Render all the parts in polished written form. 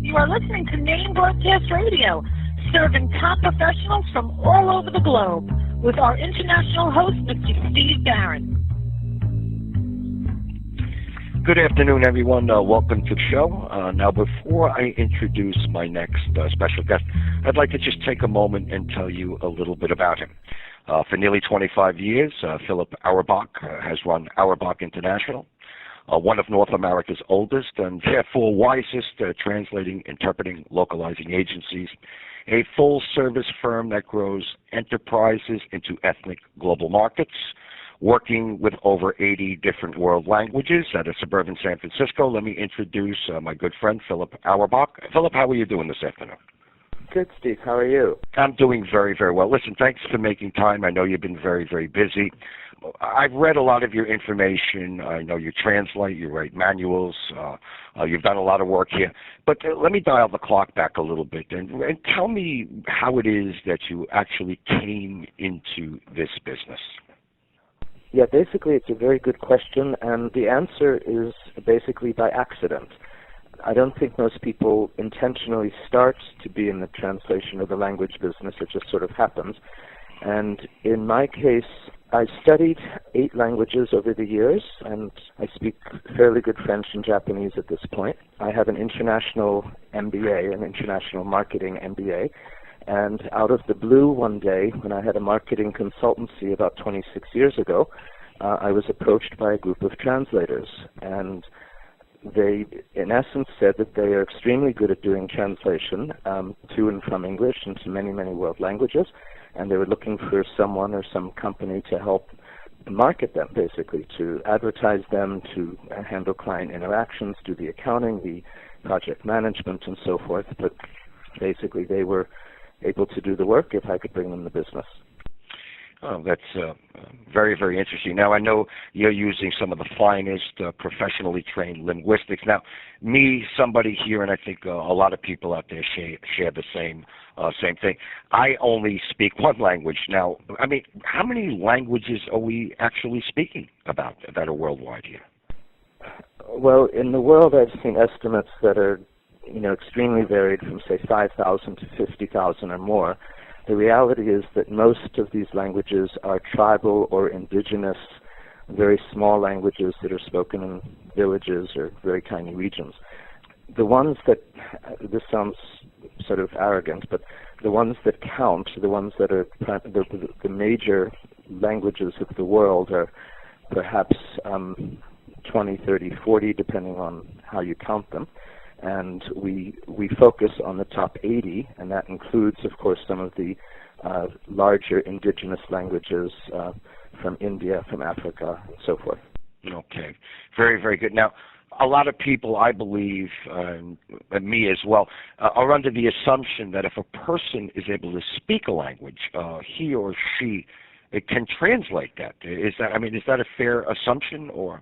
You are listening to N.A.M.E Broadcast Radio, serving top professionals from all over the globe, with our international host, Mr. Steve Barron. Good afternoon, everyone. Welcome to the show. Now, before I introduce my next special guest, I'd like to just take a moment and tell you a little bit about him. For nearly 25 years, Philip Auerbach has run Auerbach International, one of North America's oldest and therefore wisest translating, interpreting, localizing agencies, a full-service firm that grows enterprises into ethnic global markets, working with over 80 different world languages out of suburban San Francisco. Let me introduce my good friend, Philip Auerbach. Philip, how are you doing this afternoon? Good, Steve. How are you? I'm doing very, very well. Listen, thanks for making time. I know you've been very, very busy. I've read a lot of your information. I know you translate, you write manuals. You've done a lot of work here. But let me dial the clock back a little bit and tell me how it is that you actually came into this business. Yeah, basically it's a very good question, and the answer is basically by accident. I don't think most people intentionally start to be in the translation of the language business. It just sort of happens. And in my case, I studied 8 languages over the years, and I speak fairly good French and Japanese at this point. I have an international MBA, an international marketing MBA. And out of the blue one day, when I had a marketing consultancy about 26 years ago, I was approached by a group of translators. And they, in essence, said that they are extremely good at doing translation to and from English into many, many world languages. And they were looking for someone or some company to help market them, basically, to advertise them, to handle client interactions, do the accounting, the project management, and so forth. But basically, they were able to do the work if I could bring them the business. Oh, that's very, very interesting. Now, I know you're using some of the finest professionally trained linguistics. Now, me, somebody here, and I think a lot of people out there share the same thing. I only speak one language. Now, I mean, how many languages are we actually speaking about that are worldwide here? Well, in the world, I've seen estimates that are extremely varied from, say, 5,000 to 50,000 or more. The reality is that most of these languages are tribal or indigenous, very small languages that are spoken in villages or very tiny regions. The ones that, this sounds sort of arrogant, but the ones that count, the ones that are the major languages of the world are perhaps 20, 30, 40, depending on how you count them. And we focus on the top 80, and that includes, of course, some of the larger indigenous languages from India, from Africa, and so forth. Okay. Very, very good. Now, a lot of people, I believe, and me as well, are under the assumption that if a person is able to speak a language, he or she can translate that. Is that a fair assumption, or?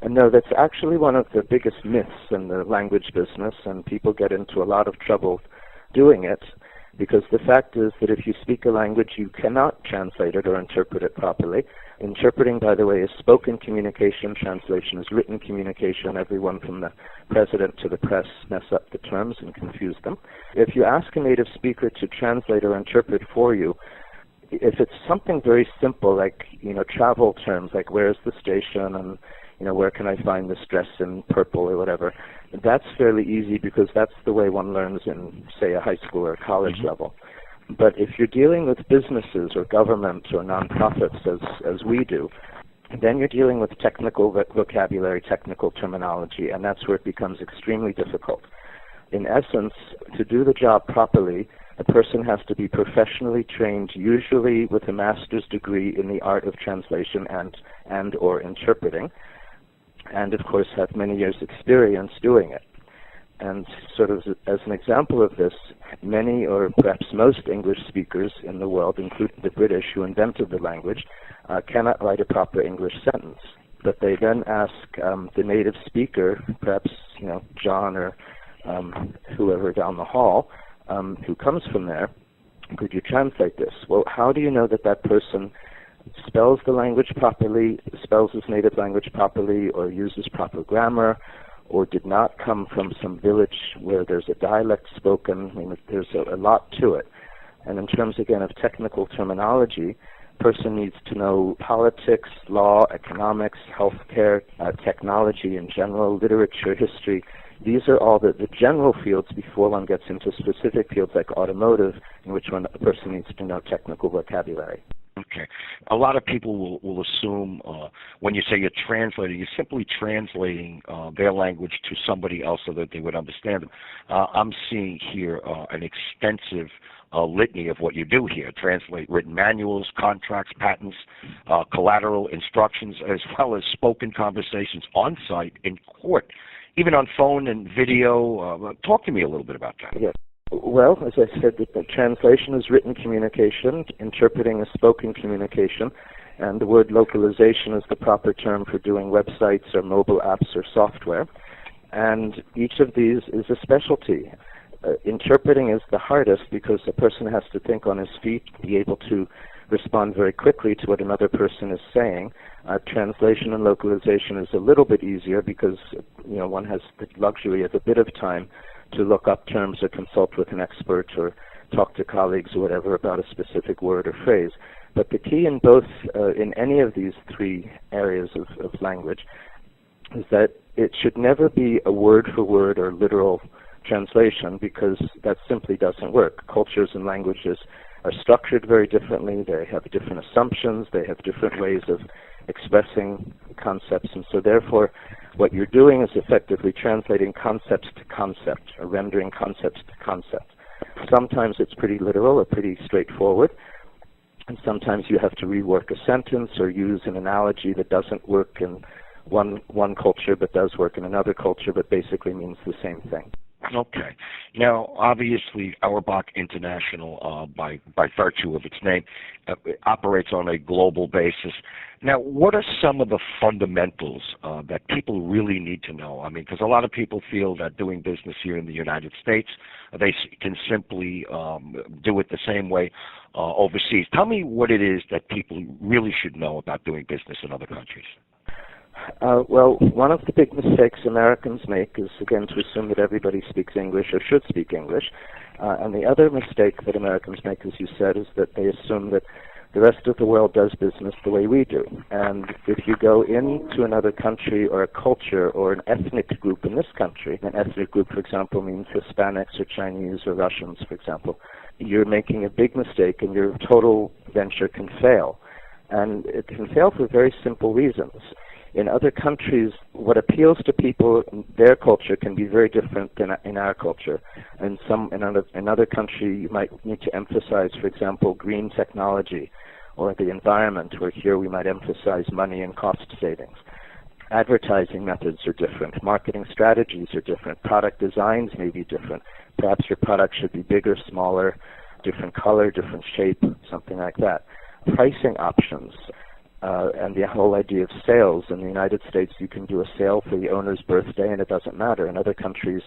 And no, that's actually one of the biggest myths in the language business, and people get into a lot of trouble doing it, because the fact is that if you speak a language, you cannot translate it or interpret it properly. Interpreting, by the way, is spoken communication. Translation is written communication. Everyone from the president to the press mess up the terms and confuse them. If you ask a native speaker to translate or interpret for you, if it's something very simple, like travel terms, like where's the station and where can I find this dress in purple or whatever, that's fairly easy because that's the way one learns in, say, a high school or college level. But if you're dealing with businesses or government or nonprofits, as we do, then you're dealing with technical vocabulary, technical terminology, and that's where it becomes extremely difficult. In essence, to do the job properly, a person has to be professionally trained, usually with a master's degree in the art of translation and or interpreting, and of course have many years' experience doing it. And sort of as an example of this, many or perhaps most English speakers in the world, including the British who invented the language, cannot write a proper English sentence. But they then ask the native speaker, perhaps John or whoever down the hall who comes from there, could you translate this? Well, how do you know that that person spells the language properly, spells his native language properly, or uses proper grammar, or did not come from some village where there's a dialect spoken. I mean, there's a lot to it. And in terms, again, of technical terminology, a person needs to know politics, law, economics, healthcare, technology in general, literature, history. These are all the general fields before one gets into specific fields like automotive, in which a person needs to know technical vocabulary. Okay. A lot of people will assume when you say you're translating, you're simply translating their language to somebody else so that they would understand them. I'm seeing here an extensive litany of what you do here. Translate written manuals, contracts, patents, collateral instructions, as well as spoken conversations on site, in court, even on phone and video. Talk to me a little bit about that. Yes. Well, as I said, the translation is written communication, interpreting is spoken communication, and the word localization is the proper term for doing websites or mobile apps or software. And each of these is a specialty. Interpreting is the hardest because a person has to think on his feet, be able to respond very quickly to what another person is saying. Translation and localization is a little bit easier because one has the luxury of a bit of time to look up terms or consult with an expert or talk to colleagues or whatever about a specific word or phrase. But the key in both, in any of these three areas of language, is that it should never be a word-for-word or literal translation, because that simply doesn't work. Cultures and languages are structured very differently. They have different assumptions. They have different ways of expressing concepts, and so therefore what you're doing is effectively translating concepts to concept, or rendering concepts to concept. Sometimes it's pretty literal or pretty straightforward, and sometimes you have to rework a sentence or use an analogy that doesn't work in one culture but does work in another culture, but basically means the same thing. Okay. Now, obviously, Auerbach International, by virtue of its name, operates on a global basis. Now, what are some of the fundamentals that people really need to know? I mean, because a lot of people feel that doing business here in the United States, they can simply do it the same way overseas. Tell me what it is that people really should know about doing business in other countries. Well, one of the big mistakes Americans make is, again, to assume that everybody speaks English or should speak English. And the other mistake that Americans make, as you said, is that they assume that the rest of the world does business the way we do. And if you go into another country or a culture or an ethnic group in this country, an ethnic group, for example, means Hispanics or Chinese or Russians, for example, you're making a big mistake and your total venture can fail. And it can fail for very simple reasons. In other countries, what appeals to people in their culture can be very different than in our culture. In another country, you might need to emphasize, for example, green technology or the environment, where here we might emphasize money and cost savings. Advertising methods are different. Marketing strategies are different. Product designs may be different. Perhaps your product should be bigger, smaller, different color, different shape, something like that. Pricing options. And the whole idea of sales. In the United States, you can do a sale for the owner's birthday and it doesn't matter. In other countries,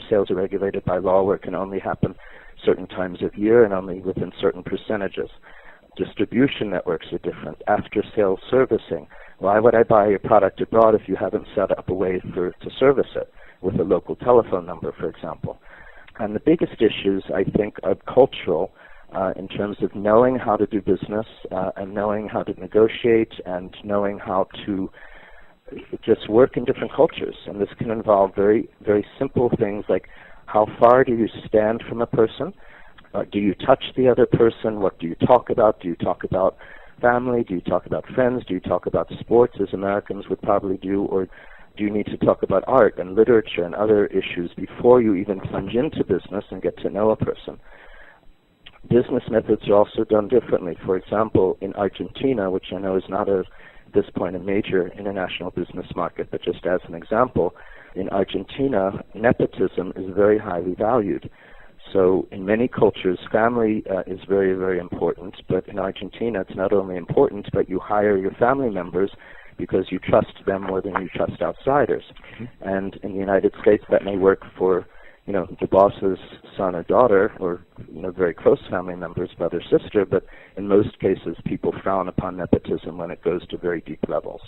sales are regulated by law where it can only happen certain times of year and only within certain percentages. Distribution networks are different. After-sales servicing. Why would I buy your product abroad if you haven't set up a way to service it with a local telephone number, for example? And the biggest issues, I think, are cultural, in terms of knowing how to do business and knowing how to negotiate and knowing how to just work in different cultures. And this can involve very, very simple things like how far do you stand from a person? Do you touch the other person? What do you talk about? Do you talk about family? Do you talk about friends? Do you talk about sports, as Americans would probably do? Or do you need to talk about art and literature and other issues before you even plunge into business and get to know a person? Business methods are also done differently. For example, in Argentina, which I know is not at this point a major international business market, but just as an example, in Argentina, nepotism is very highly valued. So in many cultures, family is very, very important, but in Argentina, it's not only important, but you hire your family members because you trust them more than you trust outsiders. Mm-hmm. And in the United States, that may work for the boss's son or daughter, or very close family members, brother, sister, but in most cases people frown upon nepotism when it goes to very deep levels.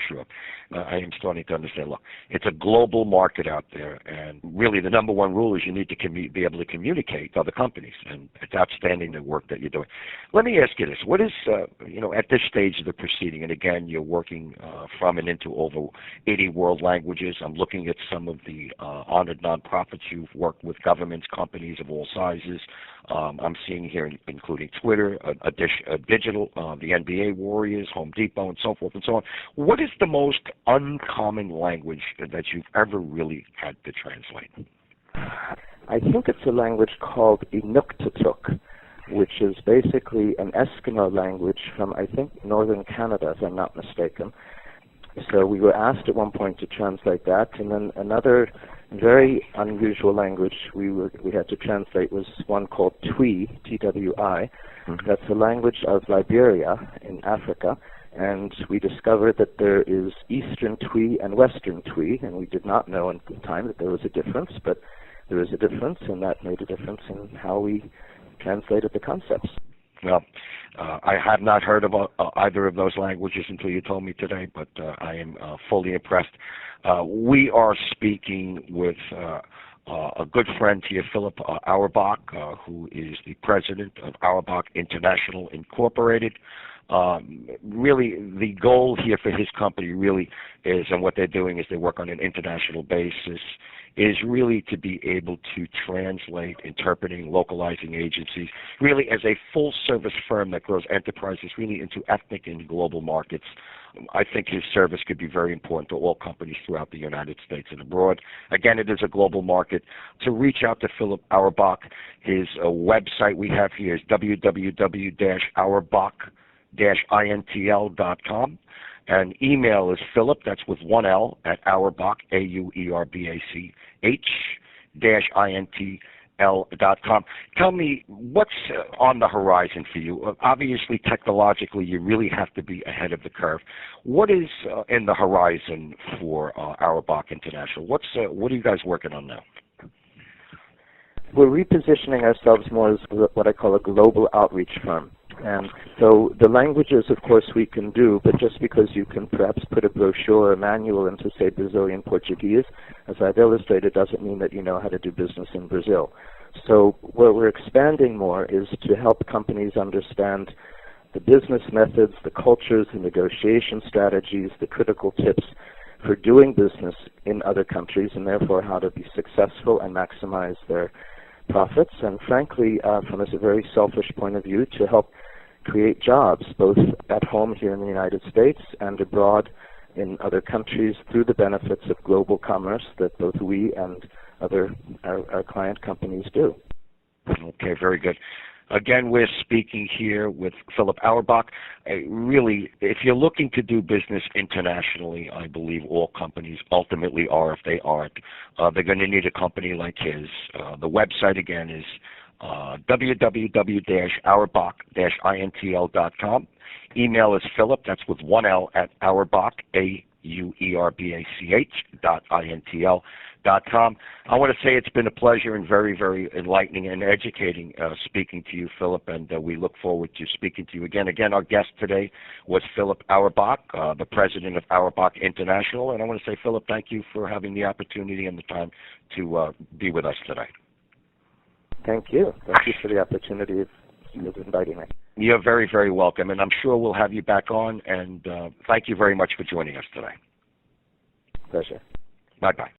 Sure. I am starting to understand. Look, it's a global market out there, and really the number one rule is you need to be able to communicate to other companies, and it's outstanding the work that you're doing. Let me ask you this. What is, at this stage of the proceeding, and again, you're working from and into over 80 world languages. I'm looking at some of the honored nonprofits you've worked with, governments, companies of all sizes. I'm seeing here, including Twitter, digital, the NBA Warriors, Home Depot, and so forth and so on. What is the most uncommon language that you've ever really had to translate? I think it's a language called Inuktitut, which is basically an Eskimo language from, I think, northern Canada, if I'm not mistaken. So we were asked at one point to translate that, and then another very unusual language we had to translate was one called Twi, T-W-I. That's a language of Liberia in Africa, and we discovered that there is Eastern Twi and Western Twi, and we did not know at the time that there was a difference, but there is a difference, and that made a difference in how we translated the concepts. Well, I have not heard of either of those languages until you told me today, but I am fully impressed. We are speaking with a good friend here, Philip Auerbach, who is the president of Auerbach International Incorporated. Really, the goal here for his company really is, and what they're doing is they work on an international basis, is really to be able to translate, interpreting, localizing agencies, really as a full-service firm that grows enterprises really into ethnic and global markets. I think his service could be very important to all companies throughout the United States and abroad. Again, it is a global market. To reach out to Philip Auerbach, his website we have here is www.auerbach-intl.com. And email is Philip, that's with one L, at Auerbach, AUERBAC-INTL.com. Tell me, what's on the horizon for you? Obviously, technologically, you really have to be ahead of the curve. What is in the horizon for Auerbach International? What are you guys working on now? We're repositioning ourselves more as what I call a global outreach firm. And so the languages, of course, we can do, but just because you can perhaps put a brochure or manual into, say, Brazilian Portuguese, as I've illustrated, doesn't mean that you know how to do business in Brazil. So what we're expanding more is to help companies understand the business methods, the cultures, the negotiation strategies, the critical tips for doing business in other countries, and therefore how to be successful and maximize their profits, and frankly, from a very selfish point of view, to help create jobs both at home here in the United States and abroad in other countries through the benefits of global commerce that both we and our client companies do. Okay, very good. Again, we're speaking here with Philip Auerbach. Really, if you're looking to do business internationally, I believe all companies ultimately are. If they aren't, they're going to need a company like his. The website, again, is www-auerbach-intl.com. Email is Philip, that's with one L, at Auerbach, AUERBACH.INTL.com. I want to say it's been a pleasure and very, very enlightening and educating speaking to you, Philip, and we look forward to speaking to you again. Again, our guest today was Philip Auerbach, the president of Auerbach International, and I want to say, Philip, thank you for having the opportunity and the time to be with us today. Thank you. Thank you for the opportunity of inviting me. You're very, very welcome, and I'm sure we'll have you back on, and thank you very much for joining us today. Pleasure. Bye-bye.